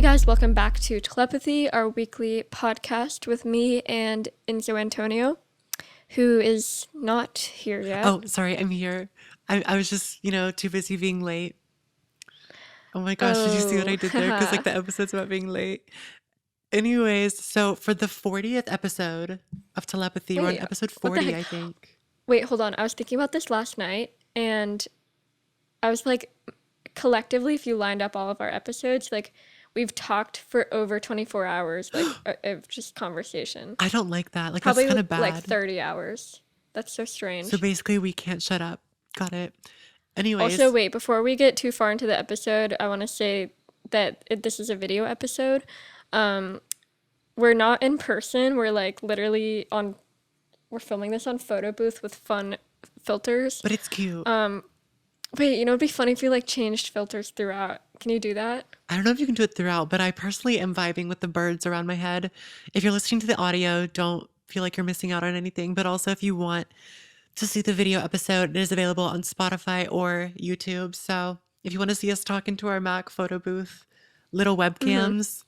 guys, welcome back to Telepathy, our weekly podcast with me and Enzo Antonio, who is not here yet. Oh, sorry, I'm here. I was just, too busy being late. Oh my gosh, did you see what Oh, I did there? Because, haha. like, the episode's about being late. Anyways, so for the 40th episode of Telepathy, we're on Wait, episode what the 40, heck? I think. Wait, hold on. I was thinking about this last night, and I was like, collectively, if you lined up all of our episodes, like, we've talked for over 24 hours, like, of just conversation. I don't like that. Like, that's Probably kind of like bad. 30 hours. That's so So strange. basically, we can't shut up. Got it. Also, Anyways, wait, before we get too far into the episode, I want to say that this is a video episode. Um, we're not in person. We're like literally we're filming this on photo booth with fun filters. but it's cute. Wait, it'd be funny if we like changed filters throughout. Can you do that? I don't know if you can do it throughout, but I personally am vibing with the birds around my head. If you're listening to the audio, don't feel like you're missing out on anything. But also, if you want to see the video episode, it is available on Spotify or YouTube. So if you want to see us talking to our Mac photo booth, little webcams,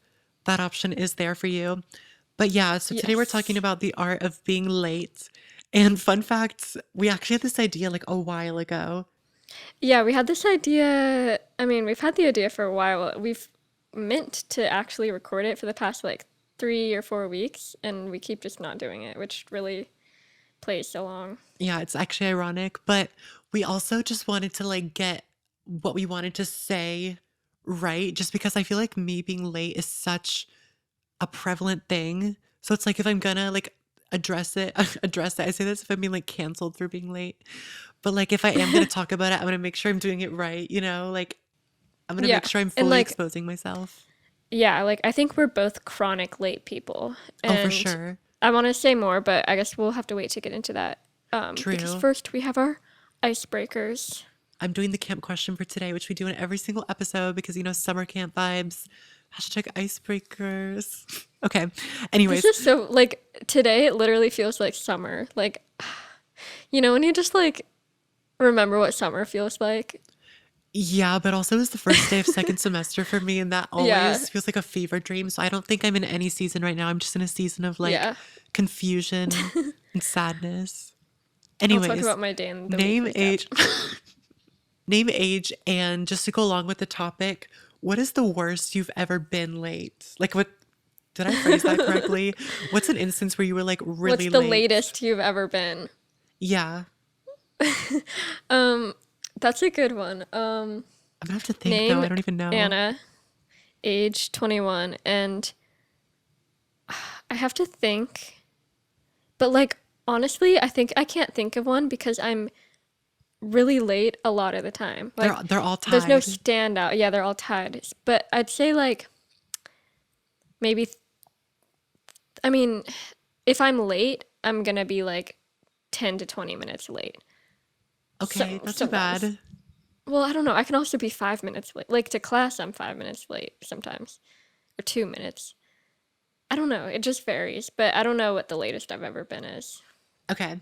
that option is there for you. But yeah, so today we're talking Yes. about the art of being late. And fun fact, we actually had this idea like a while ago. Yeah, we had this idea. I mean, we've had the idea for a while. We've meant to actually record it for the past like 3 or 4 weeks, and we keep just not doing it, which really plays so long. Yeah, it's actually ironic, but we also just wanted to like get what we wanted to say right, just because I feel like me being late is such a prevalent thing. So it's like if I'm gonna like address it, address it. I say this if I'm being like canceled for being late. But like if I am gonna talk about it, I'm gonna make sure I'm doing it right, Like I'm gonna Yeah. make sure I'm And fully like, exposing myself. yeah, like I think we're both chronic late people. Oh, for And sure. I want to say more, but I guess we'll have to wait to get into that. Because True. first we have our icebreakers. I'm doing the camp question for today, which we do in every single episode because summer camp vibes. Hashtag icebreakers. Okay. This Anyways, is so, like, today it literally feels like summer. Like, when you just, like, remember what summer feels like? yeah, but also it's the first day of second semester for me, and that Yeah, always feels like a fever dream. So I don't think I'm in any season right now. I'm just in a season of like yeah. confusion and sadness. I'll talk Anyways, about my day in the week name, recap. age, name, age, and just to go along with the topic, what is the worst you've ever been late? Like, what did I phrase that correctly? What's an instance where you were like What's really the late? latest you've ever been? Yeah, Um, that's a good one. I'm gonna have to think though. Name I don't even know. Anna, age 21, and I have to think, but like honestly, I think I can't think of one because I'm really late a lot of the time. Like They're all there's no tied. standout. Yeah, they're all tied. But I'd say like maybe I mean, if I'm late, I'm gonna be like 10 to 20 minutes late. Okay, not too Sometimes. bad. Well, I don't know. I can also be 5 minutes late. Like to class, I'm 5 minutes late sometimes, or 2 minutes. I don't know. It just varies, but I don't know what the latest I've ever been is. Okay.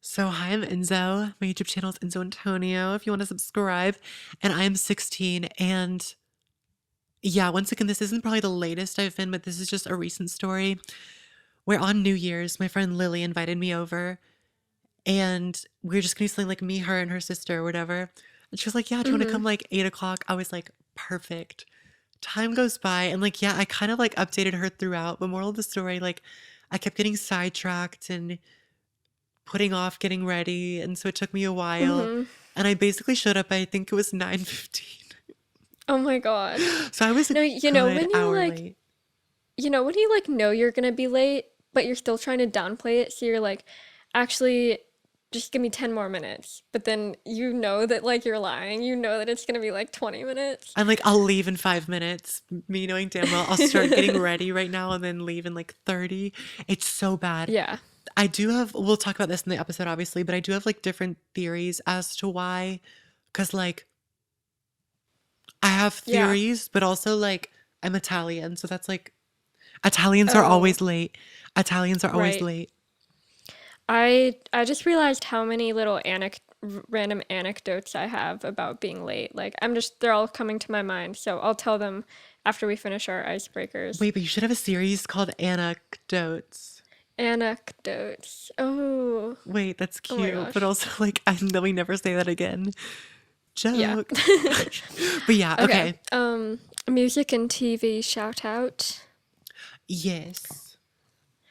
So, hi, I'm Enzo. My YouTube channel is Enzo Antonio if you want to subscribe. And I'm 16. And yeah, once again, this isn't probably the latest I've been, but this is just a recent story where on New Year's, my friend Lily invited me over and we were just gonna be something like me, her, and her sister or whatever. And she was like, yeah, do you want to Mm-hmm. come like 8 o'clock? I was like, perfect. Time goes by. And like, yeah, I kind of like updated her throughout. But moral of the story, like, I kept getting sidetracked and putting off getting ready, and so it took me a while. Mm-hmm. And I basically showed up, I think it was 9:15. Oh my God. So I was a No, good when you hour like, late. when you like know you're gonna be late, but you're still trying to downplay it, so you're like, actually, just give me 10 more minutes. But then you know that like you're lying. You know that it's gonna be like 20 minutes. I'm like, I'll leave in 5 minutes. Me knowing damn well I'll start getting ready right now and then leave in like 30. It's so bad. Yeah. I do have, we'll talk about this in the episode, obviously, but I do have like different theories as to why. Because like, I have Yeah. theories, but also like, I'm Italian. So that's like, Italians are Oh, always late. Italians are always right. late. I just realized how many little random anecdotes I have about being late. Like they're all coming to my mind, so I'll tell them after we finish our icebreakers. Wait, but you should have a series called Anecdotes. Anecdotes. Oh, Wait, that's oh my cute, but gosh. also like I know we never say that again. Yeah. Joke. But yeah, Okay. okay. Music and TV shout out. Yes.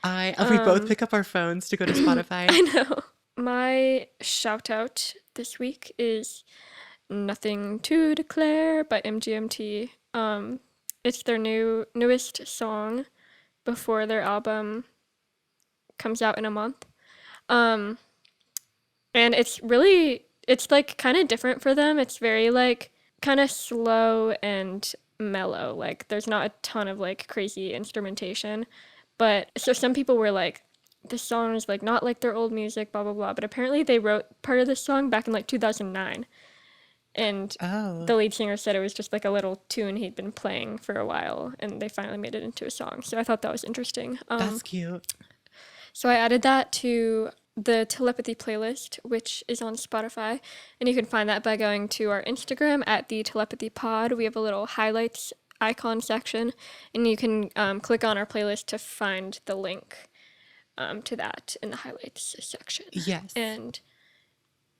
I we both Um, pick up our phones to go to Spotify. I know. My shout out this week is Nothing to Declare by MGMT. It's their newest song before their album comes out in a month. Um, and it's like kind of different for them. It's very like kind of slow and mellow. Like there's not a ton of like crazy instrumentation. But so some people were like, this song is like not like their old music, blah blah blah. But apparently they wrote part of this song back in like 2009, and Oh, the lead singer said it was just like a little tune he'd been playing for a while, and they finally made it into a song. So I thought that was interesting. that's cute. So I added that to the Telepathy playlist, which is on Spotify, and you can find that by going to our Instagram at the Telepathy Pod. We have a little highlights icon section, and you can click on our playlist to find the link to that in the highlights section. Yes. And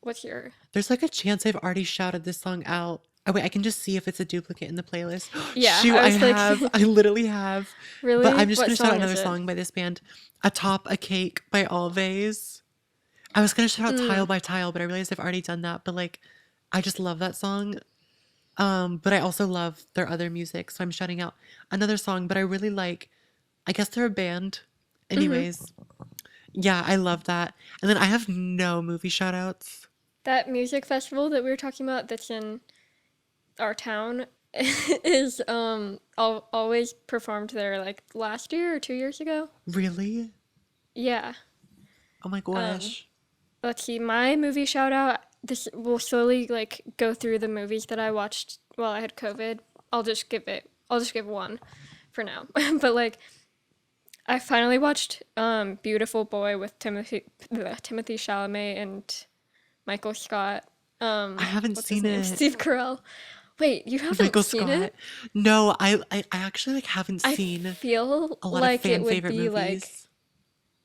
what's your? There's like a chance I've already shouted this song out. Oh wait, I can just see if it's a duplicate in the playlist. Yeah, Shoot, I I was like, have. I literally have. But really? I'm just What gonna shout out song is another it? song by this band. Atop a Cake by Always. I was gonna shout out Tile by Tile, but I realized I've already done that. But like I just love that song. But I also love their other music, so I'm shouting out another song, but I really like I guess they're a band. Anyways, yeah, I love that. And then I have no movie shout outs. That music festival that we were talking about that's in our town is always performed there like last year or 2 years ago. Really? Yeah. Oh my Um, gosh. let's see, my movie shout out. This will slowly like go through the movies that I watched while I had COVID. I'll just give one for now. But like I finally watched Beautiful Boy with Timothy Chalamet and Michael Scott. I haven't What's his seen name? it. Steve Carell. Wait, you haven't Michael seen Scott. it? No, I actually like haven't I seen feel a lot of like it fan would favorite be like movies.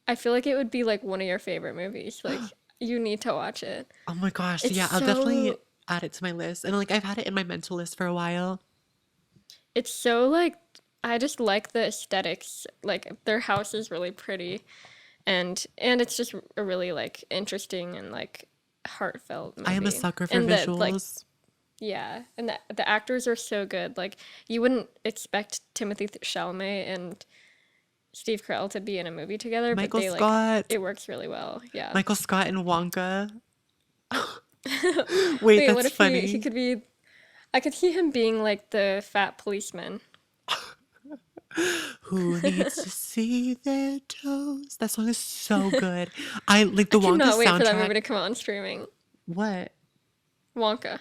I feel like it would be like one of your favorite movies. Like you need to watch it. Oh my gosh. It's Yeah, I'll definitely so add it to my list. And like I've had it in my mental list for a while. it's so like I just like the aesthetics. Like their house is really pretty, and it's just a really like interesting and like heartfelt I am a movie. sucker for And the like visuals. yeah, and the actors are so good. Like you wouldn't expect Timothy Chalamet and Steve Carell to be in a movie together, but Michael they like Scott. it works really well. Yeah. Michael Scott and Wonka. Wait, Wait, what that's if he funny. could be I could see him being like the fat policeman. Who needs to see their toes? That song is so good. I like I the Wonka cannot wait for that movie soundtrack. to come out on streaming. What? Wonka.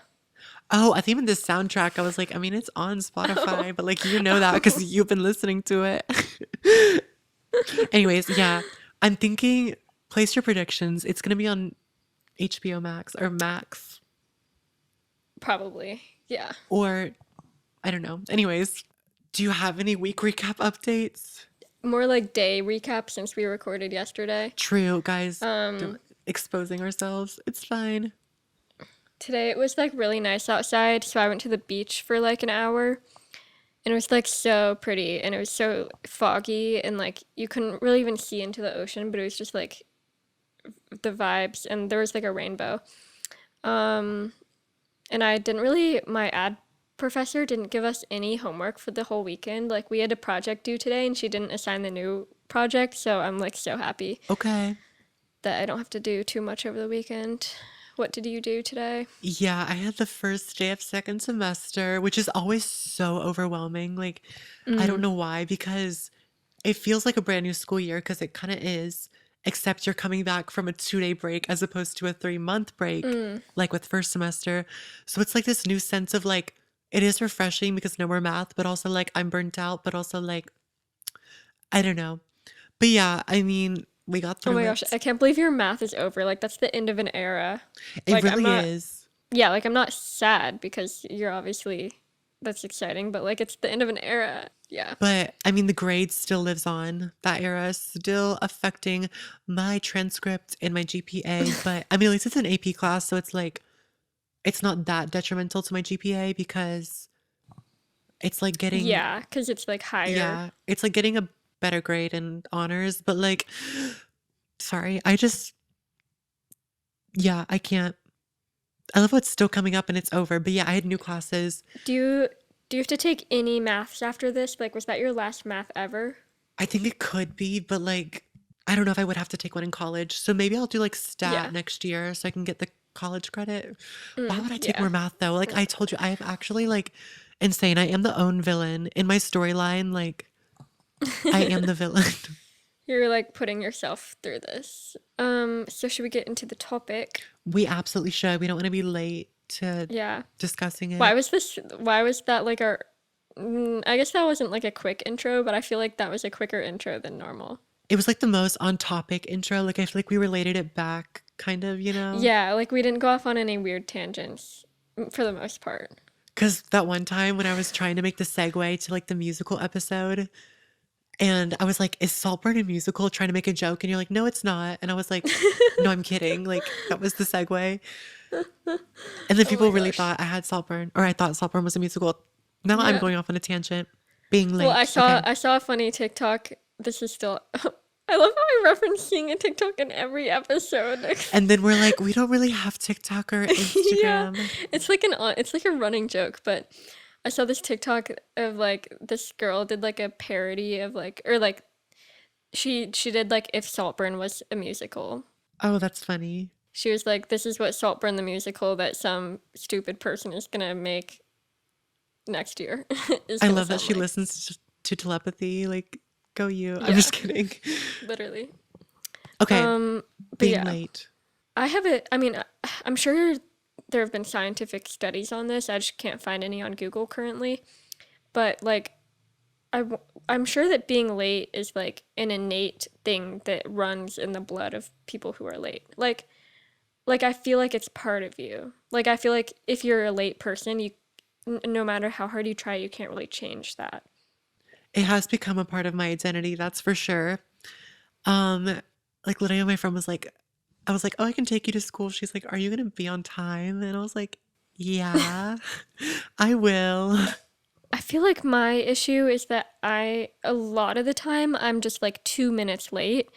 Oh, I think even the soundtrack, I was like, I mean, it's on Spotify, but like you know that because you've been listening to it. Anyways, yeah, I'm thinking place your predictions. It's gonna be on HBO Max or Max Probably. Yeah. or I don't know. Anyways, do you have any week recap updates? More like day recap since we recorded yesterday. True, guys. Um, Don't exposing ourselves. It's fine. today it was like really nice outside, so I went to the beach for like an hour. And it was like so pretty and it was so foggy and like you couldn't really even see into the ocean, but it was just like the vibes and there was like a rainbow. Um, and I didn't really my ad professor didn't give us any homework for the whole weekend. Like we had a project due today and she didn't assign the new project, so I'm like so happy Okay. that I don't have to do too much over the weekend. What did you do today? Yeah, I had the first day of second semester, which is always so overwhelming. Like, I don't Mm, know why, because it feels like a brand new school year, because it kind of is, except you're coming back from a 2 day break as opposed to a 3 month break, mm. like with first semester. So it's like this new sense of like, it is refreshing because no more math, but also like I'm burnt out, but also like, I don't know. But yeah, I mean, we got Oh through my gosh, it. I can't believe your math is over. Like that's the end of an era. It Like I'm really not is. yeah, like I'm not sad because you're obviously that's exciting, but like it's the end of an era. Yeah. But I mean, the grade still lives on. That era is still affecting my transcript and my GPA. But I mean, at least it's an AP class. So it's like, it's not that detrimental to my GPA because it's like getting, Yeah, because it's like higher. yeah, it's like getting a better grade in honors. But like, sorry, I just, yeah, I can't. I love what's still coming up and it's over. But yeah, I had new classes. Do you do you have to take any maths after this? Like, was that your last math ever? I think it could be, but like, I don't know if I would have to take one in college. So maybe I'll do like stat Yeah. next year so I can get the college credit. Why would I take Yeah. more math though? Like I told you, I am actually like insane. I am the own villain in my storyline. Like I am the villain. You're like putting yourself through this. So should we get into the topic? We absolutely should. We don't want to be late to Yeah. discussing Why it. was this why was that like our I guess that wasn't like a quick intro, but I feel like that was a quicker intro than normal. It was like the most on topic intro. Like I feel like we related it back, kind of, you know? Yeah, like we didn't go off on any weird tangents for the most part. Because that one time when I was trying to make the segue to like the musical episode, and I was like, "Is Saltburn a musical?" Trying to make a joke, and you're like, "No, it's not." And I was like, "No, I'm kidding." Like that was the segue. And then Oh my people really gosh. thought I had Saltburn, or I thought Saltburn was a musical. Now I'm Yeah. going off on a tangent, being Well, late. Okay. I saw a funny TikTok. This is still I love how I reference seeing a TikTok in every episode. And then we're like, we don't really have TikTok or Yeah. Instagram. It's like a running joke, but I saw this TikTok of like this girl did like a parody of like or like she did like if Saltburn was a musical. Oh, that's funny. She was like, "This is what Saltburn the musical that some stupid person is gonna make next year is I gonna love that sound she like." listens to telepathy. Like, go you. I'm Yeah, just kidding. literally. Okay, But being yeah, late. I mean, I'm sure there have been scientific studies on this. I just can't find any on Google currently. But like, I'm sure that being late is like an innate thing that runs in the blood of people who are late. Like I feel like it's part of you. Like I feel like if you're a late person, no matter how hard you try, you can't really change that. It has become a part of my identity, that's for sure. Um, like literally my friend was like, I was like, "Oh, I can take you to school." She's like, "Are you gonna be on time?" And I was like, "Yeah, I will." I feel like my issue is that a lot of the time, I'm just like 2 minutes late.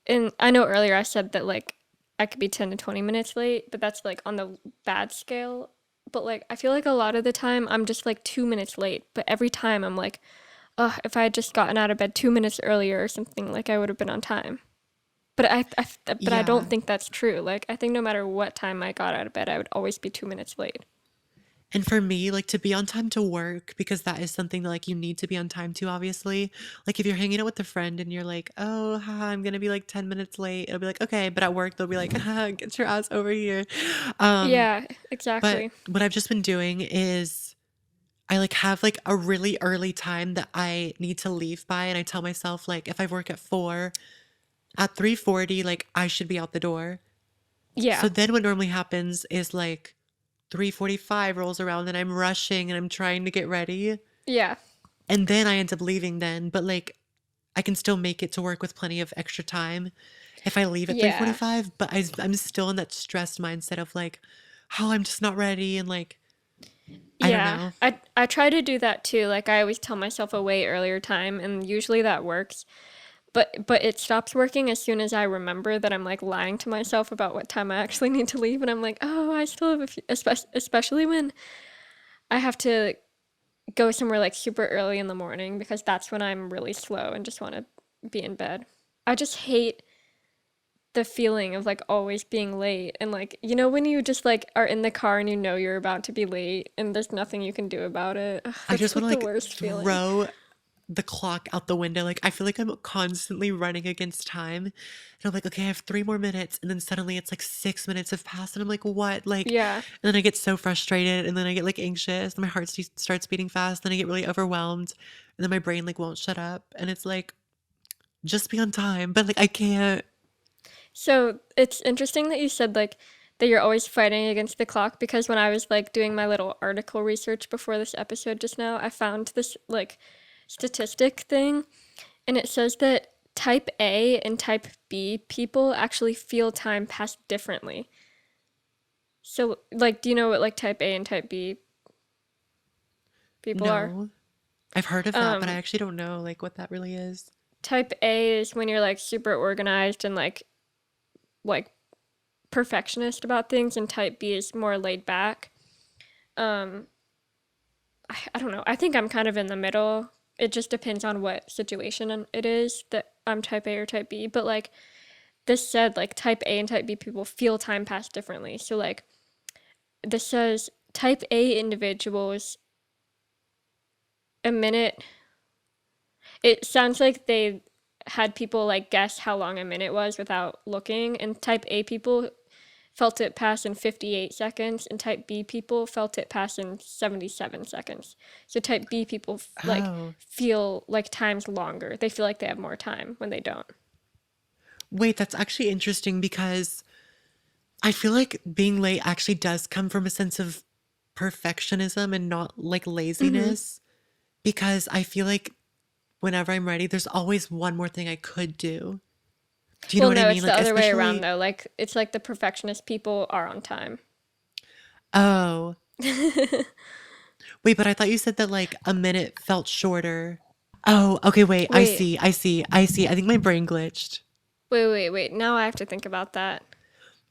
And I know earlier I said that like I could be 10 to 20 minutes late, but that's like on the bad scale. But like I feel like a lot of the time I'm just like 2 minutes late. But every time I'm like, oh, if I had just gotten out of bed 2 minutes earlier or something, like I would have been on time. But I don't Yeah. think that's true. Like I think no matter what time I got out of bed, I would always be 2 minutes late. And for me, like to be on time to work, because that is something that like you need to be on time to, obviously. Like if you're hanging out with a friend and you're like, "Oh, haha, I'm gonna be like 10 minutes late," it'll be like, "Okay," but at work they'll be like, "Haha, get your ass over here." Um, Yeah, but exactly. what I've just been doing is I like have like a really early time that I need to leave by, and I tell myself like if I work at 4, at 3:40, like I should be out the door. So Yeah. then what normally happens is like 3:45 rolls around and I'm rushing and I'm trying to get ready. Yeah. And then I end up leaving then, but like I can still make it to work with plenty of extra time if I leave at Yeah. 3:45, but I'm still in that stressed mindset of like, "Oh, I'm just not ready," and like I don't Yeah. know. I try to do that too. Like I always tell myself a way earlier time and usually that works. But it stops working as soon as I remember that I'm like lying to myself about what time I actually need to leave and I'm like, "Oh, I still have a few," especially when I have to go somewhere like super early in the morning because that's when I'm really slow and just want to be in bed. I just hate the feeling of like always being late and like when you just like are in the car and you know you're about to be late and there's nothing you can do about it. Ugh, I that's just want to like the like worst feeling. throw the clock out the window. Like I feel like I'm constantly running against time. And I'm like, okay, I have 3 more minutes. And then suddenly it's like 6 minutes have passed. And I'm like, what? Like, Yeah. and then I get so frustrated and then I get like anxious and my heart starts beating fast. Then I get really overwhelmed. And then my brain like won't shut up. And it's like, just be on time. But like I can't. So it's interesting that you said like that you're always fighting against the clock, because when I was like doing my little article research before this episode just now, I found this like statistic thing, and it says that type A and type B people actually feel time pass differently. So, like, do you know what like type A and type B people are? No. I've heard of that, but I Um, actually don't know like what that really is. Type A is when you're like super organized and like perfectionist about things, and type B is more laid back. Um, I don't know. I think I'm kind of in the middle. It just depends on what situation it is that I'm type A or type B. But like this said, like type A and type B people feel time pass differently. So like this says type A individuals, a minute. It sounds like they had people like guess how long a minute was without looking, and type A people felt it pass in 58 seconds, and type B people felt it pass in 77 seconds. So type B people like Oh. feel like time's longer. They feel like they have more time when they don't. Wait, that's actually interesting because I feel like being late actually does come from a sense of perfectionism and not like Mm-hmm. laziness. Because I feel like whenever I'm ready, there's always one more thing I could do. Do you know Well, what I no, mean? it's the Like, other way around especially, though. Like it's like the perfectionist people are on time. oh, wait, but I thought you said that like a minute felt shorter. Oh, okay, wait, I Wait, see, I see, I see. I think my brain glitched. wait. Now I have to think about that.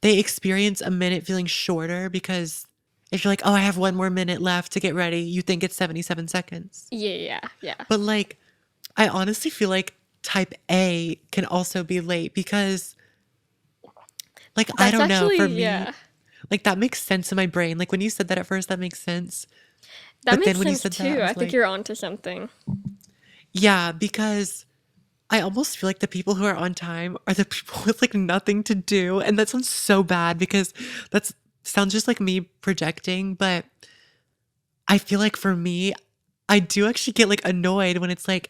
They experience a minute feeling shorter because if you're like, oh, I have one more minute left to get ready, you think it's 77 seconds. Yeah. But like, I honestly feel like type A can also be late because, like, I That's don't know, actually, for me, yeah. like, that makes sense in my brain. Like, when you said that at first, that makes sense. That But makes then when you sense said that, I too. I was think like, you're onto something. yeah, because I almost feel like the people who are on time are the people with like nothing to do. And that sounds so bad because that's sounds just like me projecting. But I feel like for me, I do actually get like annoyed when it's like,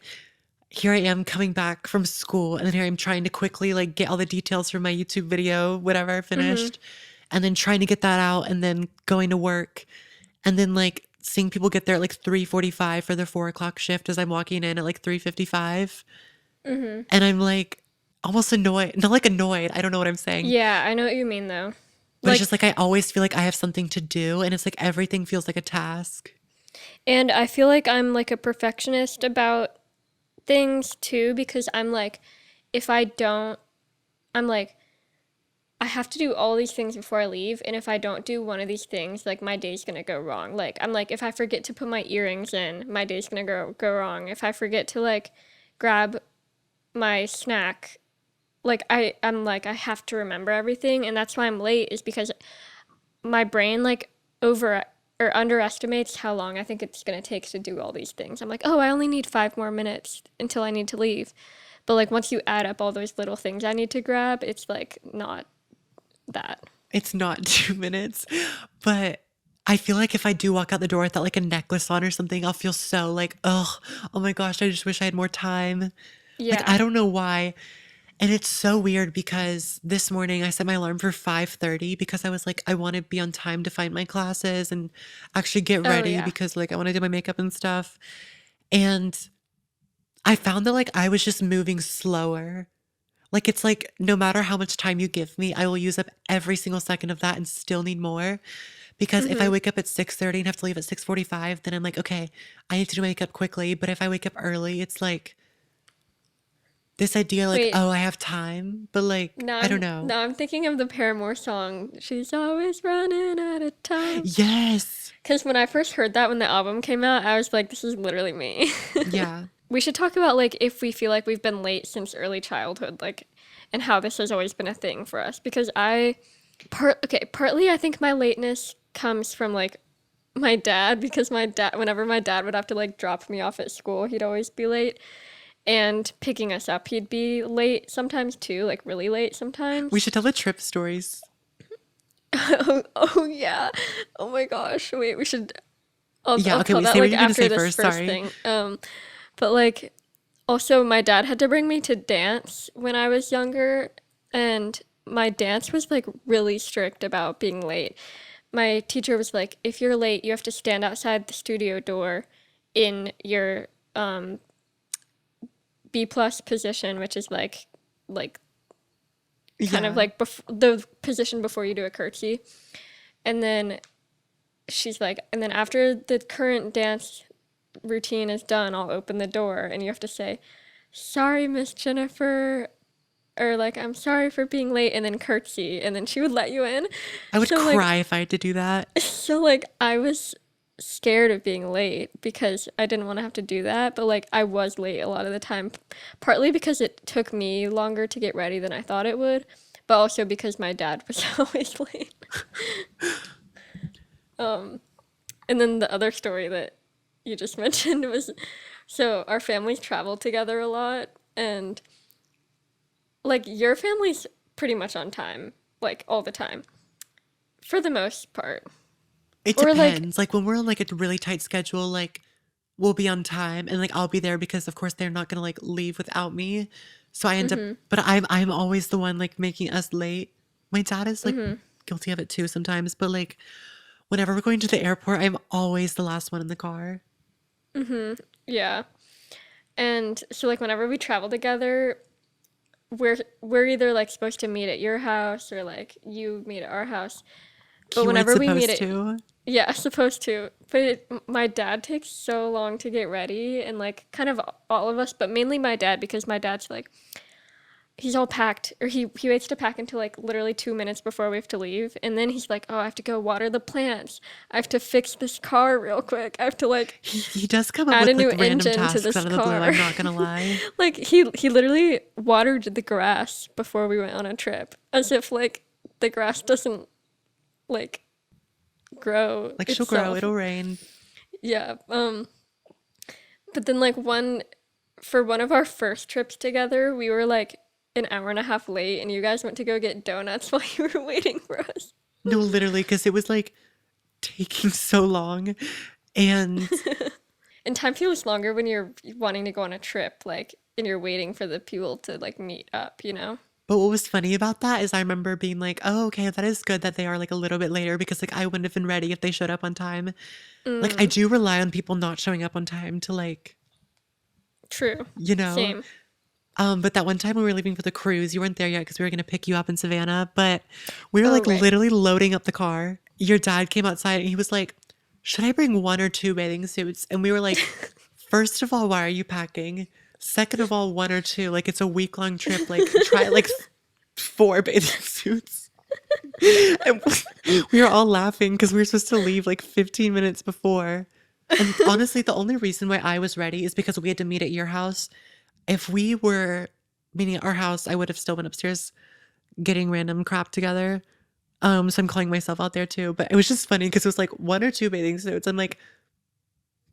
here I am coming back from school, and then here I'm trying to quickly like get all the details from my YouTube video, whatever I Mm-hmm. finished, and then trying to get that out and then going to work. And then like seeing people get there at like 3:45 for their 4 o'clock shift as I'm walking in at like 3:55. Mm-hmm. And I'm like almost annoyed. Not like annoyed. I don't know what I'm saying. Yeah, I know what you mean though. But it's Like, just like I always feel like I have something to do. And it's like everything feels like a task. and I feel like I'm like a perfectionist about things too, because I'm like, if I don't, I'm like, I have to do all these things before I leave, and if I don't do one of these things, like my day's gonna go wrong. Like I'm like, if I forget to put my earrings in, my day's gonna go wrong. If I forget to like grab my snack, like I'm like I have to remember everything, and that's why I'm late, is because my brain like over or underestimates how long I think it's gonna take to do all these things. I'm like, oh, I only need 5 more minutes until I need to leave. But like once you add up all those little things I need to grab, it's like not that. It's not 2 minutes. But I feel like if I do walk out the door without like a necklace on or something, I'll feel so like, oh my gosh, I just wish I had more time. Like, Yeah. I don't know why. And it's so weird because this morning I set my alarm for 5:30 because I was like, I want to be on time to find my classes and actually get Oh ready yeah. because like I want to do my makeup and stuff. And I found that like I was just moving slower. Like it's like no matter how much time you give me, I will use up every single second of that and still need more. Because if I Mhm. wake up at 6:30 and have to leave at 6:45, then I'm like, okay, I need to do my makeup quickly. But if I wake up early, it's like this idea like, Wait. oh, I have time, but like I don't know. Now I'm thinking of the Paramore song. She's always running out of time. Yes. Cuz when I first heard that when the album came out, I was like, this is literally me. Yeah. We should talk about like if we feel like we've been late since early childhood, like, and how this has always been a thing for us, because partly I think my lateness comes from like my dad, because my dad, whenever my dad would have to like drop me off at school, he'd always be late, and picking us up, he'd be late sometimes too, like really late We sometimes. should tell the trip stories. Oh yeah. Oh my gosh. Wait, we should Yeah, I'll okay, tell wait, that say what like you're gonna after say this first. first Sorry. thing. But like also my dad had to bring me to dance when I was younger, and my dance was like really strict about being late. My teacher was like, if you're late, you have to stand outside the studio door in your B plus position, which is like kind of Yeah. like the position before you do a curtsy. And then she's like, and then after the current dance routine is done, I'll open the door, and you have to say, sorry, Miss Jennifer, or like, I'm sorry for being late, and then curtsy, and then she would let you in. I would So like, cry if I had to do that. so like, I was scared of being late because I didn't want to have to do that, but like, I was late a lot of the time, partly because it took me longer to get ready than I thought it would, but also because my dad was always late. And then the other story that you just mentioned was, so our families travel together a lot, and like your family's pretty much on time, like all the time, for the most part. It Or like, depends. Like when we're on like a really tight schedule, like we'll be on time and like I'll be there because of course they're not gonna like leave without me. So I end up but I'm always the one like making us late. My dad is like guilty of it too sometimes, but like whenever we're going to the airport, I'm always the last one in the car. yeah. And so like whenever we travel together, we're either like supposed to meet at your house or like you meet at our house. But You weren't whenever we meet supposed at, to. yeah, supposed to. But my dad takes so long to get ready, and like kind of all of us, but mainly my dad, because my dad's like, he's all packed, or he waits to pack until like literally 2 minutes before we have to leave, and then he's like, oh, I have to go water the plants. I have to fix this car real quick. I have to like He does come up add a with new like random engine to tasks this out of the blue, car. I'm not gonna lie. Like he literally watered the grass before we went on a trip, as if like the grass doesn't like grow Like she'll grow, itself. it'll rain. Yeah. But then like for one of our first trips together, we were like an hour and a half late, and you guys went to go get donuts while you were waiting for us. No, literally, because it was like taking so long. And And time feels longer when you're wanting to go on a trip, like, and you're waiting for the people to like meet up, you know? but what was funny about that is I remember being like, oh, okay, that is good that they are like a little bit later because like I wouldn't have been ready if they showed up on time. Like I do rely on people not showing up on time to like, True. you know. Same. But that one time we were leaving for the cruise, you weren't there yet because we were gonna pick you up in Savannah, but we were Oh, like right. literally loading up the car. Your dad came outside and he was like, should I bring one or two bathing suits? And we were like, first of all, why are you packing? Second of all, one or two. Like it's a week-long trip. Like try like four bathing suits. And we were all laughing because we were supposed to leave like 15 minutes before. And honestly, the only reason why I was ready is because we had to meet at your house. If we were meeting at our house, I would have still been upstairs getting random crap together. So I'm calling myself out there too. But it was just funny because it was like one or two bathing suits. I'm like,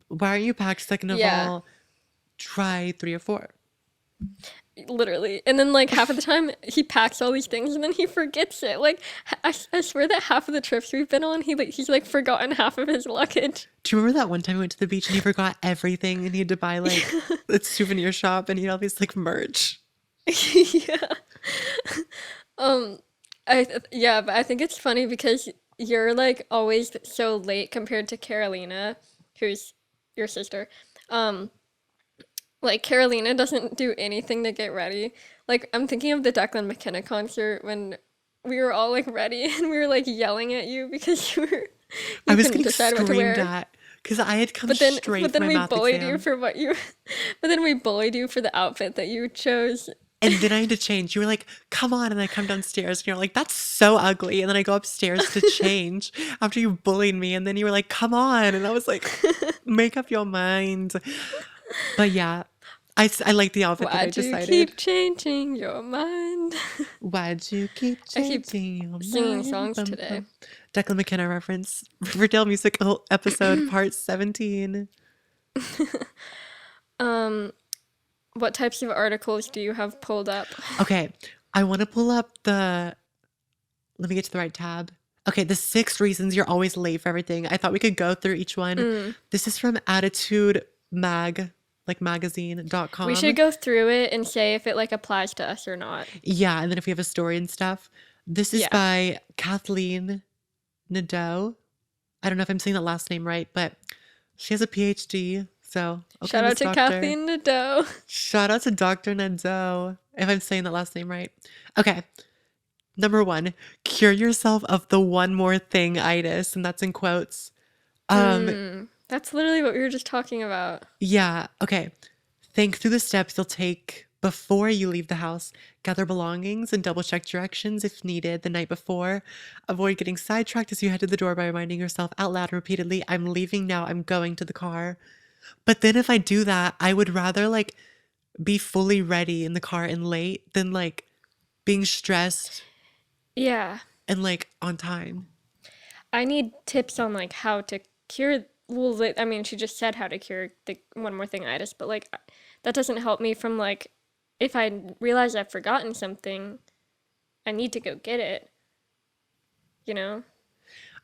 why aren't you packed? Second of Yeah. all, try three or four. Literally. And then like half of the time he packs all these things and then he forgets it. Like I swear that half of the trips we've been on, he's like forgotten half of his luggage. Do you remember that one time we went to the beach and he forgot everything and he had to buy like a souvenir shop and he had all these like merch? Yeah. Yeah, but I think it's funny because you're like always so late compared to Carolina, who's your sister. Um, like Carolina doesn't do anything to get ready. Like I'm thinking of the Declan McKenna concert when we were all like ready and we were like yelling at you because I you was couldn't getting decide what to screamed wear. at because I had come But then straight but from then my we math bullied you exam. for what you but then we bullied you for the outfit that you chose. And then I had to change. You were like, come on. And I come downstairs and you're like, that's so ugly. And then I go upstairs to change after you bullied me. And then you were like, come on. And I was like, make up your mind. But yeah, I like the outfit that I Why'd you decided. keep changing your mind? Why'd you keep I keep changing your singing mind? songs Bum, today. bum. Declan McKenna reference. Riverdale musical episode part 17. What types of articles do you have pulled up? Okay, I want to pull up the. Let me get to the right tab. Okay, the 6 reasons you're always late for everything. I thought we could go through each one. This is from Attitude Mag, like magazine.com. We should go through it and say if it like applies to us or not. Yeah, and then if we have a story and stuff. This is Yeah. by Kathleen Nadeau. I don't know if I'm saying that last name right, but she has a PhD. So, okay, Shout out Miss to Doctor. Kathleen Nadeau. Shout out to Dr. Nadeau, if I'm saying that last name right. Okay, number one, cure yourself of the one more thing itis, and that's in quotes. Um, That's literally what we were just talking about. yeah, okay. Think through the steps you'll take before you leave the house. Gather belongings and double check directions if needed the night before. Avoid getting sidetracked as you head to the door by reminding yourself out loud repeatedly, I'm leaving now, I'm going to the car. But then if I do that, I would rather like be fully ready in the car and late than like being stressed Yeah. and like on time. I need tips on like how to cure. Well, I mean, she just said how to cure the one more thing itis, but like that doesn't help me from like if I realize I've forgotten something, I need to go get it, you know?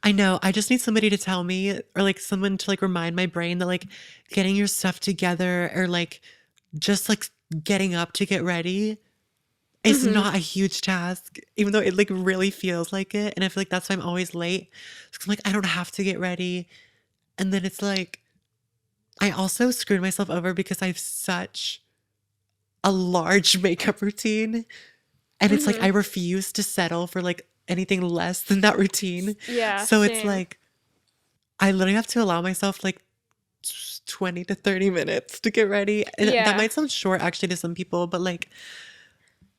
I know. I just need somebody to tell me or like someone to like remind my brain that like getting your stuff together or like just like getting up to get ready is Mm-hmm. not a huge task, even though it like really feels like it. And I feel like that's why I'm always late. 'Cause I'm like, I don't have to get ready. And then it's like, I also screwed myself over because I have such a large makeup routine. And it's like, Mm-hmm. I refuse to settle for like anything less than that routine. Yeah, So it's same. like, I literally have to allow myself like 20 to 30 minutes to get ready. And that Yeah. might sound short actually to some people, but like,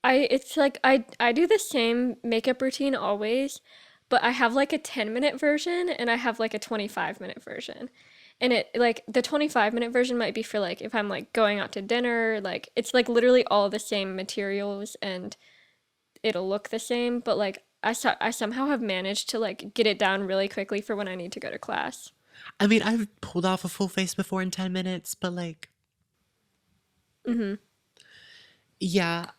It's like I do the same makeup routine always, but I have like a 10-minute version and I have like a 25-minute version. And it like the 25-minute version might be for like if I'm like going out to dinner, like it's like literally all the same materials and it'll look the same, but like I somehow have managed to like get it down really quickly for when I need to go to class. I mean, I've pulled off a full face before in 10 minutes, but like, Hmm. yeah.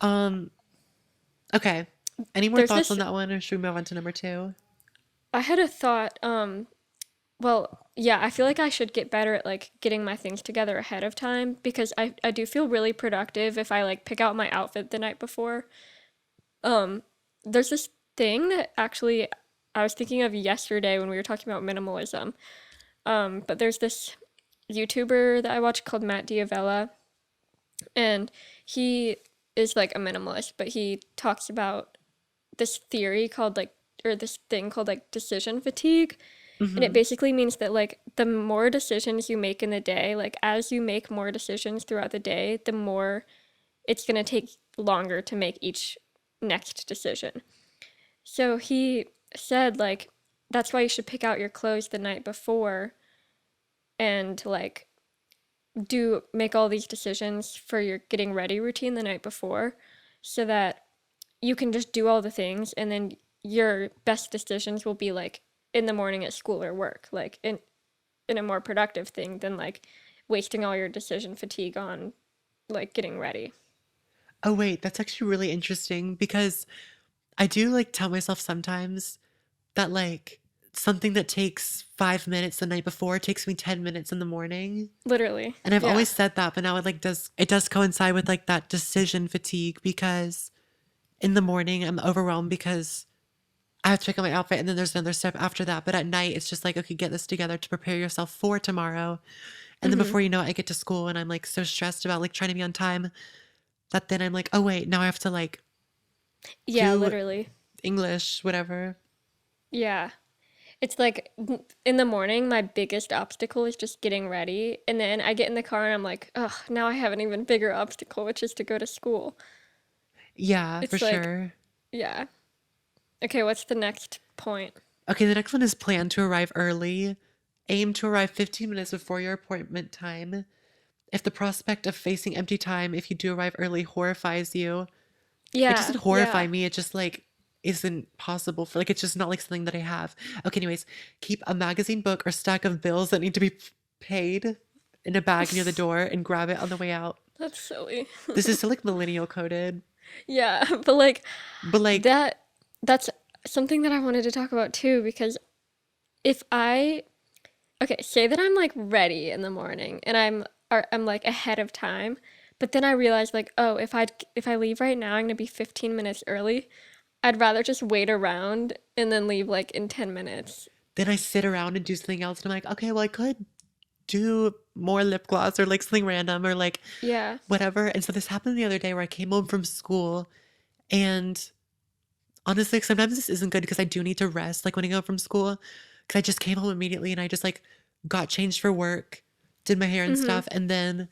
Okay. Any more There's thoughts on this that one, or should we move on to number two? I had a thought well, yeah, I feel like I should get better at like getting my things together ahead of time because I do feel really productive if I like pick out my outfit the night before. Um, there's this thing that actually I was thinking of yesterday when we were talking about minimalism. But there's this YouTuber that I watch called Matt Diavella, and he is like a minimalist, but he talks about this theory called like or this thing called like decision fatigue. And it Mm-hmm. basically means that like the more decisions you make in the day, like as you make more decisions throughout the day, the more it's going to take longer to make each next decision. So he said like that's why you should pick out your clothes the night before and like do make all these decisions for your getting ready routine the night before so that you can just do all the things and then your best decisions will be like in the morning at school or work, like in a more productive thing than like wasting all your decision fatigue on like getting ready. Oh, wait, that's actually really interesting because I do like tell myself sometimes that like something that takes 5 minutes the night before takes me 10 minutes in the morning. Literally. And I've Yeah. always said that, but now it does coincide with like that decision fatigue because in the morning I'm overwhelmed because I have to pick out my outfit and then there's another step after that. But at night it's just like, okay, get this together to prepare yourself for tomorrow. And then Mhm. before you know it, I get to school and I'm like so stressed about like trying to be on time that then I'm like, oh wait, now I have to like Yeah, do literally. English, whatever. Yeah. It's like in the morning, my biggest obstacle is just getting ready. And then I get in the car and I'm like, oh, now I have an even bigger obstacle, which is to go to school. Yeah, for It's like, sure. yeah. Okay, what's the next point? Okay, the next one is plan to arrive early. Aim to arrive 15 minutes before your appointment time. If the prospect of facing empty time if you do arrive early horrifies you, it Yeah, doesn't horrify yeah. me. It just like isn't possible for like it's just not like something that I have. Okay, anyways, keep a magazine book or stack of bills that need to be paid in a bag near the door and grab it on the way out. That's silly. This is so like millennial coded, Yeah, but like but like that that's something that I wanted to talk about too because if I okay, say that I'm like ready in the morning and I'm like ahead of time, but then I realize like, oh, if I leave right now, I'm gonna be 15 minutes early. I'd rather just wait around and then leave like in 10 minutes. Then I sit around and do something else, and I'm like, okay, well, I could do more lip gloss or like something random or like Yeah. whatever. And so this happened the other day where I came home from school, and honestly, like, sometimes this isn't good because I do need to rest, like when I go from school, because I just came home immediately and I just like got changed for work, did my hair and Mm-hmm. stuff, and then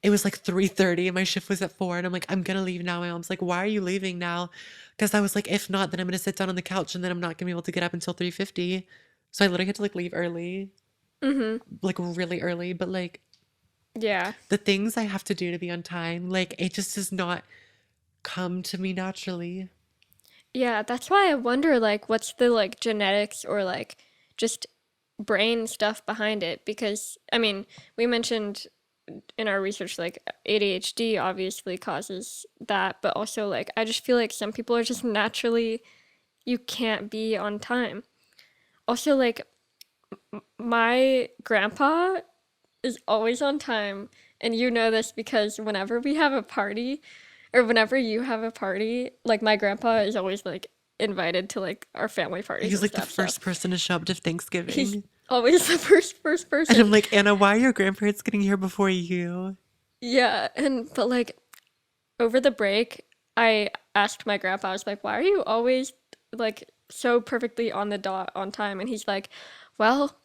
it was like 3:30 and my shift was at 4, and I'm like, I'm gonna leave now. My mom's like, why are you leaving now? Because I was like, if not, then I'm gonna sit down on the couch and then I'm not gonna be able to get up until 3:50. So I literally had to like leave early, Mm-hmm. like really early, but like Yeah. the things I have to do to be on time, like it just does not come to me naturally. Yeah, that's why I wonder like what's the like genetics or like just brain stuff behind it because I mean, we mentioned in our research like ADHD obviously causes that, but also like I just feel like some people are just naturally you can't be on time. Also like my grandpa is always on time, and you know this because whenever we have a party, or whenever you have a party, like my grandpa is always like invited to like our family parties He's and like the stuff. So first person to show up to he's Thanksgiving. always the first And I'm person. like, Anna, why are your grandparents getting here before you? Yeah, and but like over the break, I asked my grandpa, I was like, "Why are you always like so perfectly on the dot on time?" And he's like, "Well,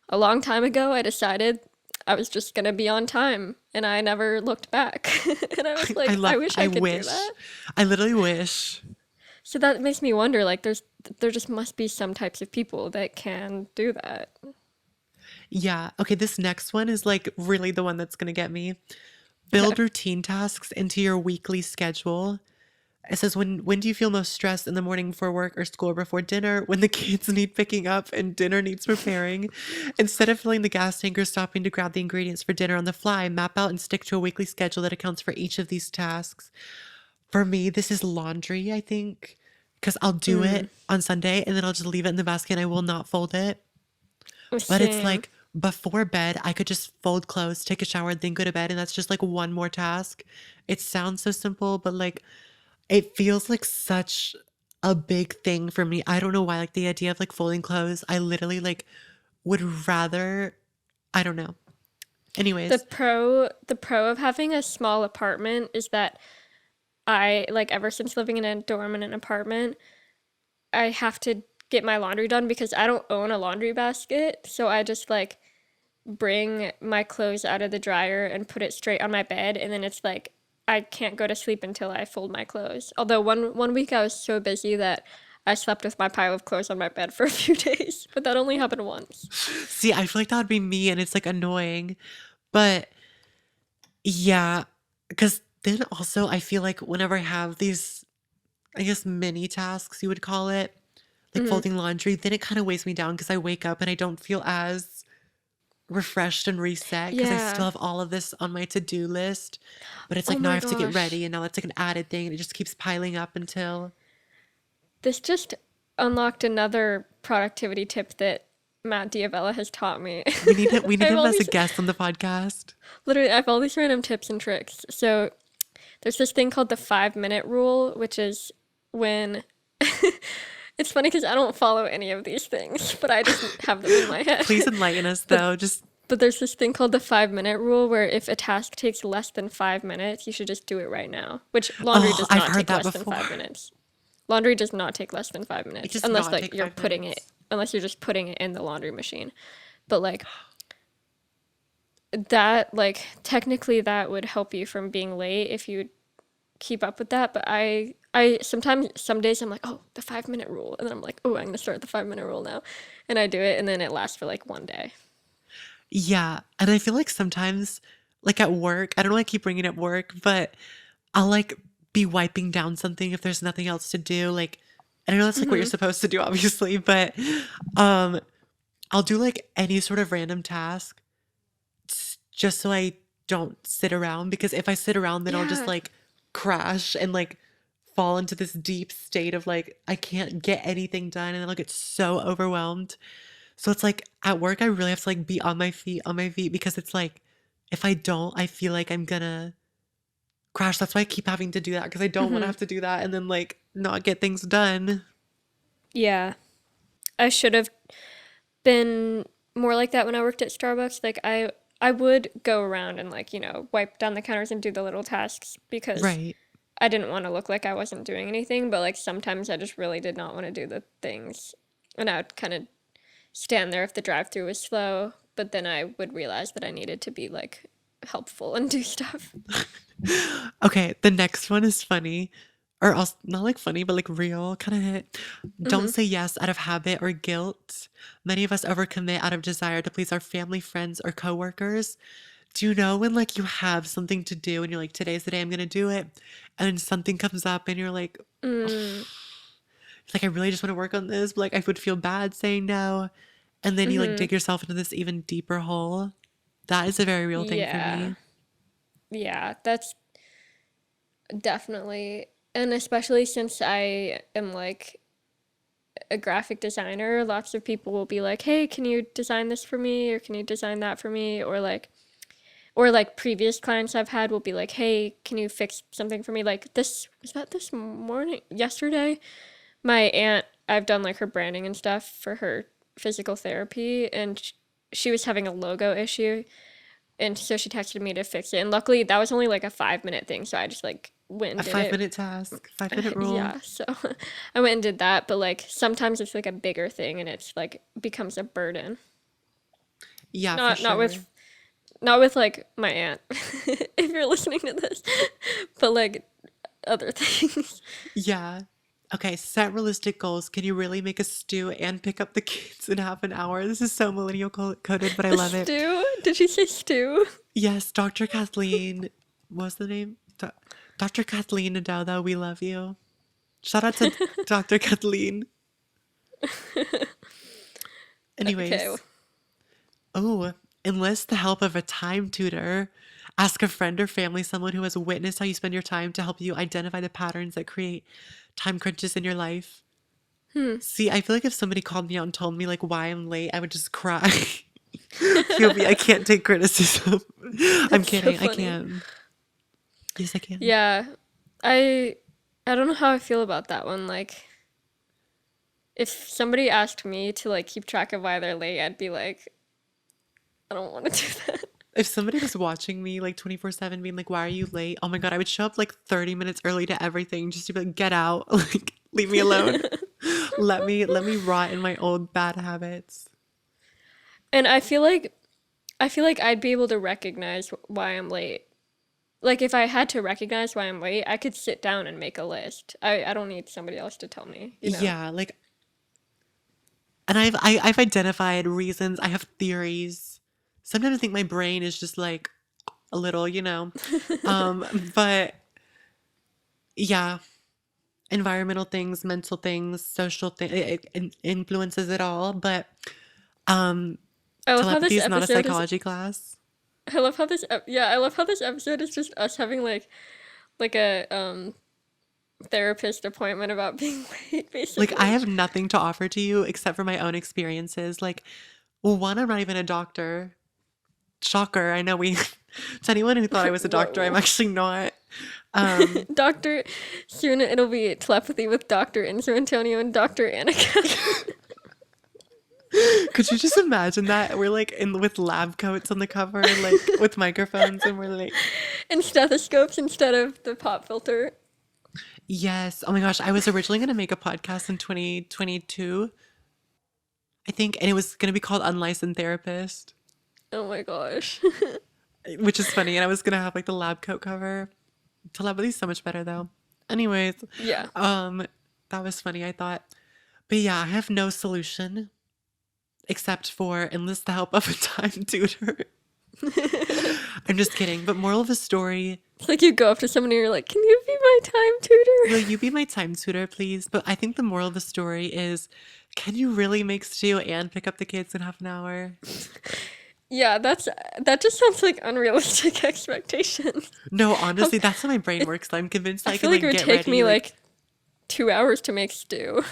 a long time ago, I decided I was just gonna be on time, and I never looked back." And I was I like, I love, wish I I could do wish. that. I literally wish. So that makes me wonder, like, there just must be some types of people that can do that. Yeah. Okay, this next one is like really the one that's gonna get me. Okay. Build routine tasks into your weekly schedule. It says, when do you feel most stressed in the morning before work or school or before dinner? When the kids need picking up and dinner needs preparing? Instead of filling the gas tank or stopping to grab the ingredients for dinner on the fly, map out and stick to a weekly schedule that accounts for each of these tasks. For me, this is laundry, I think, because I'll do Mm. it on Sunday and then I'll just leave it in the basket and I will not fold it. But it's Same. like before bed, I could just fold clothes, take a shower, then go to bed. And that's just like one more task. It sounds so simple, but like it feels like such a big thing for me. I don't know why. Like the idea of like folding clothes, I literally like would rather, I don't know. Anyways, The pro of having a small apartment is that I like ever since living in a dorm in an apartment, I have to get my laundry done because I don't own a laundry basket. So I just like bring my clothes out of the dryer and put it straight on my bed, and then it's like I can't go to sleep until I fold my clothes. Although one week I was so busy that I slept with my pile of clothes on my bed for a few days, but that only happened once. see, I feel like that would be me and it's like annoying. But yeah, because then also I feel like whenever I have these, I guess, mini tasks, you would call it, like Hmm. folding laundry, then it kind of weighs me down because I wake up and I don't feel as refreshed and reset because I still Yeah. have all of this on my to-do list. But it's Oh like now I my have to get gosh. ready and now that's like an added thing and it just keeps piling up until This just unlocked another productivity tip that Matt Diavella has taught me. we I need have him all as a these guest on the podcast. literally I have all these random tips and tricks. So there's this thing called the 5 minute rule, which is when it's funny because I don't follow any of these things, but I just have them in my head. Please enlighten us but though. Just but there's this thing called the 5 minute rule where if a task takes less than 5 minutes, you should just do it right now. Which laundry oh, does I've not heard take that less than before. 5 minutes. Laundry does not take less than five It minutes does unless not like take you're 5 putting it minutes. unless you're just putting it in the laundry machine. But like that like technically that would help you from being late if you keep up with that, but I sometimes some days I'm like, "Oh, the 5 minute rule." And then I'm like, "Oh, I'm going to start the 5 minute rule now." And I do it and then it lasts for like one day. Yeah, and I feel like sometimes, like at work, I don't know why I keep bringing up work, but I'll like be wiping down something if there's nothing else to do. Like, I don't know that's like what you're Mhm. supposed to do, obviously, but um, I'll do like any sort of random task just so I don't sit around because if I sit around, then I'll just Yeah. like crash and like fall into this deep state of like I can't get anything done and then I'll get so overwhelmed. So it's like at work, I really have to like be on my feet because it's like if I don't, I feel like I'm gonna Crash, that's why I keep having to do that because I don't want to Mm-hmm. have to do that and then like not get things done. Yeah. I should have been more like that when I worked at Starbucks. Like I would go around and like, wipe down the counters and do the little tasks because Right. I didn't want to look like I wasn't doing anything, but like sometimes I just really did not want to do the things. And I would kind of stand there if the drive-through was slow, but then I would realize that I needed to be like helpful and do stuff. Okay, the next one is funny. Or also, not like funny, but like real kind of hit. Don't Hmm. say yes out of habit or guilt. Many of us overcommit out of desire to please our family, friends, or coworkers. Do you know when like you have something to do and you're like, today's the day I'm gonna do it, and then something comes up and you're Mm, like I really just want to work on this, but like I would feel bad saying no, and then you like hmm. dig yourself into this even deeper hole. That is a very real thing for Yeah. me. Yeah, that's definitely, and especially since I am like a graphic designer, lots of people will be like, "Hey, can you design this for me?" or "Can you design that for me?" or like previous clients I've had will be like, "Hey, can you fix something for me?" Like this was that this morning, yesterday. My aunt, I've done like her branding and stuff for her physical therapy, and she was having a logo issue, and so she texted me to fix it. And luckily, that was only like a 5-minute thing, so I just like went A and did five it. minute task, 5 minute rule. Yeah, so I went and did that, but like sometimes it's like a bigger thing and it's like becomes a burden. Yeah, for Not sure. with like my aunt, if you're listening to this, but like other things. Yeah. Okay, set realistic goals. Can you really make a stew and pick up the kids in half an hour? This is so millennial coded, but I A love it. stew? Did she say stew? Yes, Dr. Kathleen. What was the name? Dr. Kathleen Nadal, we love you. Shout out to Dr. Kathleen. Okay. Anyways, oh, enlist the help of a time tutor. Ask a friend or family, someone who has witnessed how you spend your time to help you identify the patterns that create time crunches in your life. Hmm. See, I feel like if somebody called me out and told me like why I'm late, I would just cry. POV, I can't take criticism. I'm That's so kidding. I funny. can. Yes, I can. Yeah. I I don't know how I feel about that one. Like if somebody asked me to like keep track of why they're late, I'd be like, I don't want to do that. If somebody was watching me like 24/7 being like, "Why are you late?" Oh my God, I would show up like 30 minutes early to everything just to be like, "Get out." Like, leave me alone. Let me rot in my old bad habits. And I feel like I'd be able to recognize why I'm late. Like if I had to recognize why I'm late, I could sit down and make a list. I don't need somebody else to tell me. Yeah, like and I've identified reasons. I have theories. Sometimes I think my brain is just like a little. Um, but yeah, environmental things, mental things, social things, it influences it all. But um, I love how telepathy this is not a episode is psychology class. I love how this episode is just us having like a therapist appointment about being late Like I basically. have nothing to offer to you except for my own experiences. Like, well, one, I'm not even a doctor. Shocker. I know we to anyone who thought I was a doctor, I'm Whoa. actually not. Um, Doctor Soon it'll be telepathy with Dr. Enzo Antonio and Dr. Anna Katherine. could you just imagine that? We're like in with lab coats on the cover, like with microphones, and we're like, And stethoscopes instead of the pop filter. yes. Oh my gosh, I was originally gonna make a podcast in 2022, I think, and it was gonna be called Unlicensed Therapist, Oh my gosh. which is funny. And I was gonna have like the lab coat cover. Telepathy's so much better though. Anyways, Yeah. um, that was funny, I thought. But yeah, I have no solution except for enlist the help of a time tutor. I'm just kidding. But moral of the story, It's like you go up to someone and you're like, "Can you be my time will tutor?" you be my time tutor, please? But I think the moral of the story is, can you really make stew and pick up the kids in half an hour? Yeah, that just sounds like unrealistic expectations. No, How, honestly, that's how my brain it, works. I'm convinced I I feel can like it like would get take ready. me Like, like 2 hours to make stew.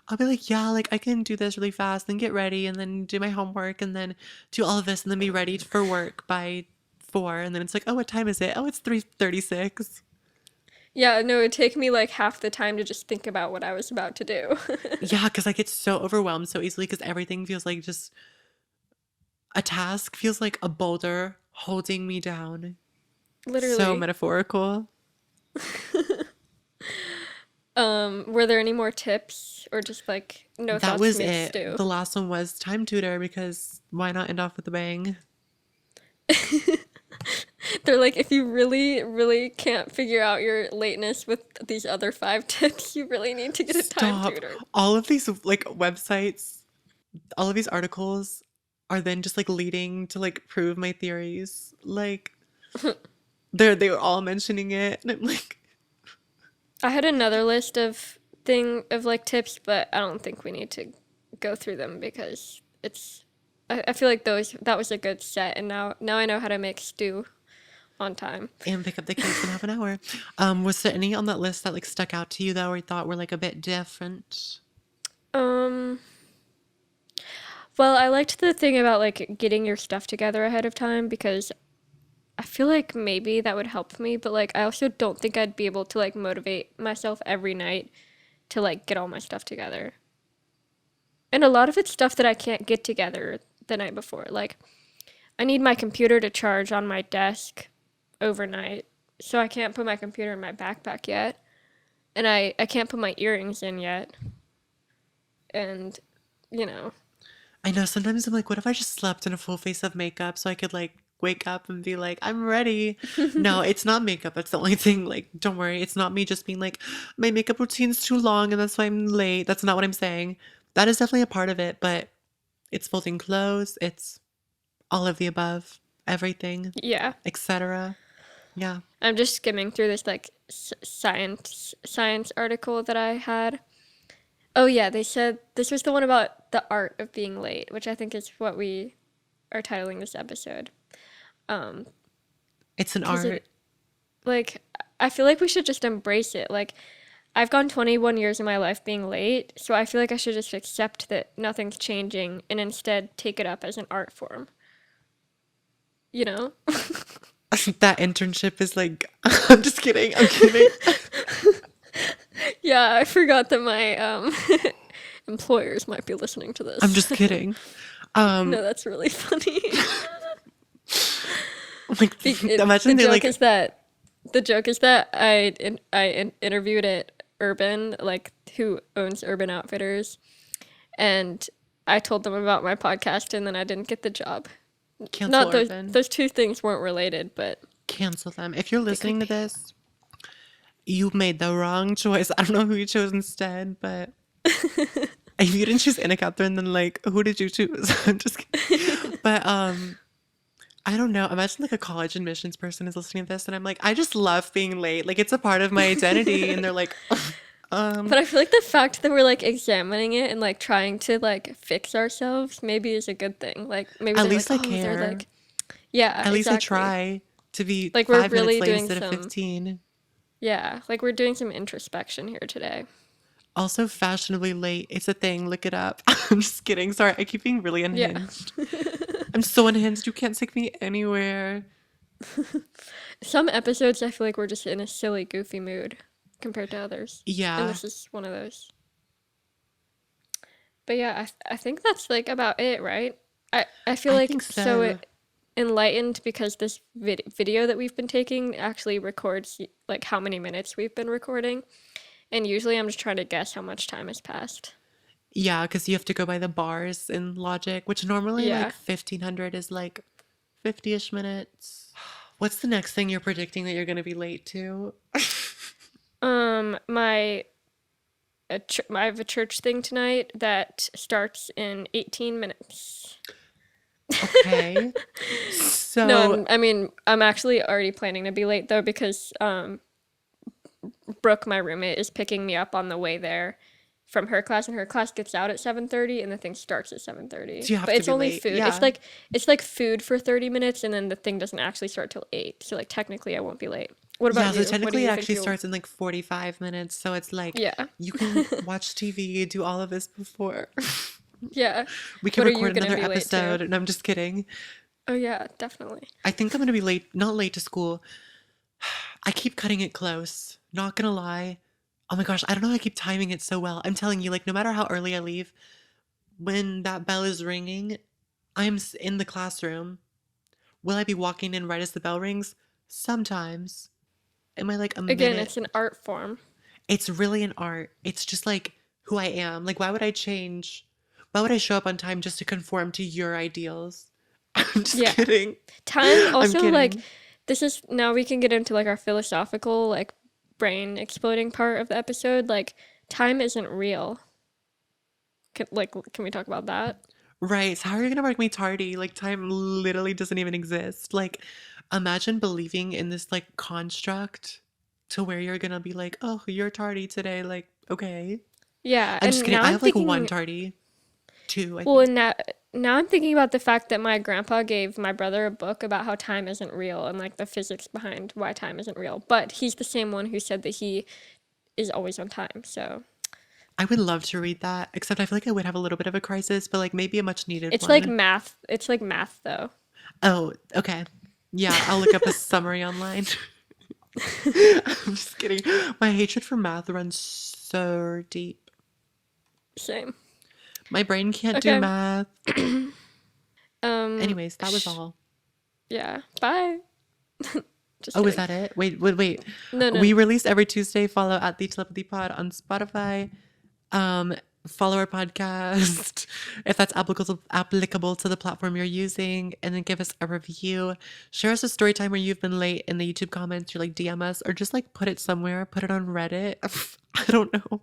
I'll be like, yeah, like I can do this really fast, then get ready, and then do my homework, and then do all of this, and then be ready for work by 4, and then it's like, oh, what time is it? Oh, it's 3:36. Yeah, no, it'd take me like half the time to just think about what I was about to do. Yeah, because I get so overwhelmed so easily because everything feels like just a task, feels like a boulder holding me down. So Literally. metaphorical. Were there any more tips or just like no That thoughts was made it. stew? The last one was time tutor because why not end off with a bang? They're like, if you really, really can't figure out your lateness with these other 5 tips, you really need to get a time Stop. tutor. All of these like websites, all of these articles are then just like leading to like prove my theories. Like they were all mentioning it, and I'm like, I had another list of like tips, but I don't think we need to go through them because I feel like that was a good set, and now I know how to make stew on time. and pick up the kids in half an hour. Was there any on that list that like stuck out to you though, or you thought were like a bit different? Um, well, I liked the thing about like getting your stuff together ahead of time because I feel like maybe that would help me, but like I also don't think I'd be able to like motivate myself every night to like get all my stuff together. And a lot of it's stuff that I can't get together the night before. Like I need my computer to charge on my desk overnight, so I can't put my computer in my backpack yet. And I can't put my earrings in yet. And you know, I know sometimes I'm like, what if I just slept in a full face of makeup so I could like wake up and be like, I'm ready. No, it's not makeup. That's the only thing. Like, don't worry. It's not me just being like, my makeup routine's too long and that's why I'm late. That's not what I'm saying. That is definitely a part of it, but it's folding clothes. It's all of the above, everything, yeah. etc. Yeah. I'm just skimming through this like science article that I had. Oh yeah, they said this was the one about the art of being late, which I think is what we are titling this episode. Um, It's an 'Cause art. it like I feel like we should just embrace it. Like I've gone 21 years of my life being late, so I feel like I should just accept that nothing's changing and instead take it up as an art form. You know? That internship is like, I'm just kidding. I'm kidding. Yeah, I forgot that my employers might be listening to I'm this. just kidding. Um, No, that's really funny. like, The imagine they're joke like, is that I interviewed at Urban, like who owns Urban Outfitters, and I told them about my podcast, and then I didn't get the job. cancel Not Urban. those two things weren't related, but Cancel them. If you're they could listening to be. this, you made the wrong choice. I don't know who you chose instead, but if you didn't choose Anna Katherine, then like who did you choose? I'm just kidding. But I don't know. Imagine like a college admissions person is listening to this and I'm like, I just love being late. Like it's a part of my identity. And they're like, But I feel like the fact that we're like examining it and like trying to like fix ourselves maybe is a good thing. Like maybe at they're like, least I oh, they're care. like, yeah, At least I exactly. try to be Like we're 5 minutes really late doing instead of some, 15. yeah, like we're doing some introspection here today. Also fashionably late. It's a thing. Look it up. I'm just kidding. Sorry. I keep being really Yeah. unhinged. I'm so unhinged. You can't take me anywhere. Some episodes I feel like we're just in a silly, goofy mood compared to others. And Yeah, this is one of those. But yeah, I think that's like about it, right? I feel I like think so. enlightened because this video that we've been taking actually records like how many minutes we've been recording. And usually I'm just trying to guess how much time has passed. Yeah, because you have to go by the bars in Logic, which normally like Yeah. 1500 is like 50-ish minutes. What's the next thing you're predicting that you're going to be late to? My I have a church thing tonight that starts in 18 minutes. Okay. No, So, I mean, I'm actually already planning to be late though because Brooke, my roommate, is picking me up on the way there from her class, and her class gets out at 7:30, and the thing starts at 7:30. so you have But to it's be only late. food. Yeah. It's like food for 30 minutes, and then the thing doesn't actually start till 8. So like technically, I won't be late. What Yeah, about so you? What do technically it you think actually you'll? starts in like 45 minutes. So it's like Yeah, you can watch TV, do all of this before yeah. we can What are you record gonna another be late to? episode. And I'm just kidding. Oh yeah, definitely. I think I'm gonna be late, not late to school. I keep cutting it close. Not gonna lie. Oh my gosh, I don't know how I keep timing it so well. I'm telling you, like, no matter how early I leave, when that bell is ringing, in the classroom. Will I be walking in right as the bell rings? Sometimes. Am I like a Again, minute? it's an art form. It's really an art. It's just like who I am. Like, why would I change? Why would I show up on time just to conform to your ideals? I'm just Yeah. kidding. Time I'm also like kidding. this is now we can get into like our philosophical like brain exploding part of the episode. Like time isn't real. Can we talk about that? Right. So how are you gonna mark me tardy? Like time literally doesn't even exist. Like imagine believing in this like construct to where you're gonna be like, oh, you're tardy today. Like, okay. Yeah, I'm just and kidding. now I I'm have like one thinking tardy. Two, I well, think. and now I'm thinking about the fact that my grandpa gave my brother a book about how time isn't real and like the physics behind why time isn't real. But he's the same one who said that he is always on time. So I would love to read that, except I feel like I would have a little bit of a crisis, but like maybe a much needed it's like one. math. It's like math though. Oh, okay. Yeah, I'll look up a summary online. I'm just kidding. My hatred for math runs so deep. Same. My brain can't do Okay. math. Um. Anyways, that was all. Yeah. Bye. Just Oh, is kidding. that it? Wait. No, no. We release every Tuesday. Follow at the Telepathy Pod on Spotify. Um, Follow our podcast if that's applicable to the platform you're using, and then give us a review. Share us a story time where you've been late in the YouTube comments, or like DM us, or just like put it somewhere. Put it on Reddit. I don't know.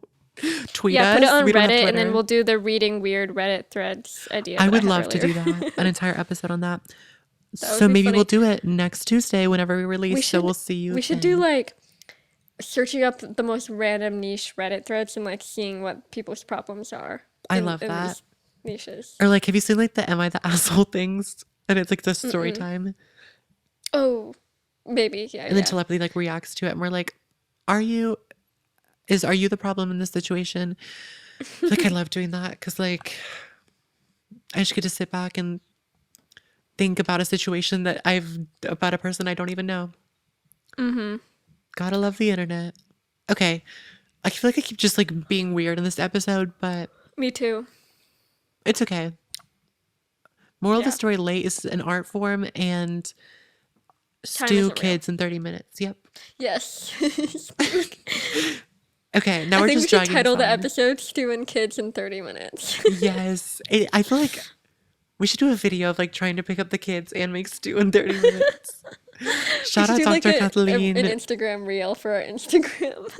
Tweet Yeah, put it us. on We don't have Reddit and then Twitter. we'll do the reading weird Reddit threads idea I that I would had love to do earlier. that. An entire episode on that. That would So be maybe we'll funny. do it next Tuesday whenever we We release. So should we'll see you we should do then. like searching up the most random niche Reddit threads and like seeing what people's problems are I love in that. these niches. Or like, have you seen like the "Am I the asshole" things? And it's like the story Mm-mm. time, Oh, maybe. Yeah, and then yeah. telepathy like reacts to it, and we're like, "Are you? Are you the problem in this situation?" Like, I love doing that because like I just get to sit back and think about a situation that about a person I don't even know. Mm-hmm. Gotta love the internet. Okay, I feel like I keep just like being weird in this episode, but Me too. it's okay. Moral of the Yeah. story: late is an art form, and Time stew isn't real. kids in 30 minutes. Yep. Yes. Okay, now I we're think we just should dragging this title the on. episode Stew and Kids in 30 minutes. Yes. I feel like we should do a video of like trying to pick up the kids and make stew in 30 minutes. We Shout should out do like Dr. an Kathleen. Instagram reel for our Instagram.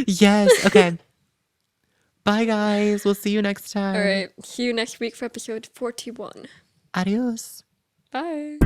Yes. Okay. Bye, guys. We'll see you next All time. right. See you next week for episode 41. Adios. Bye.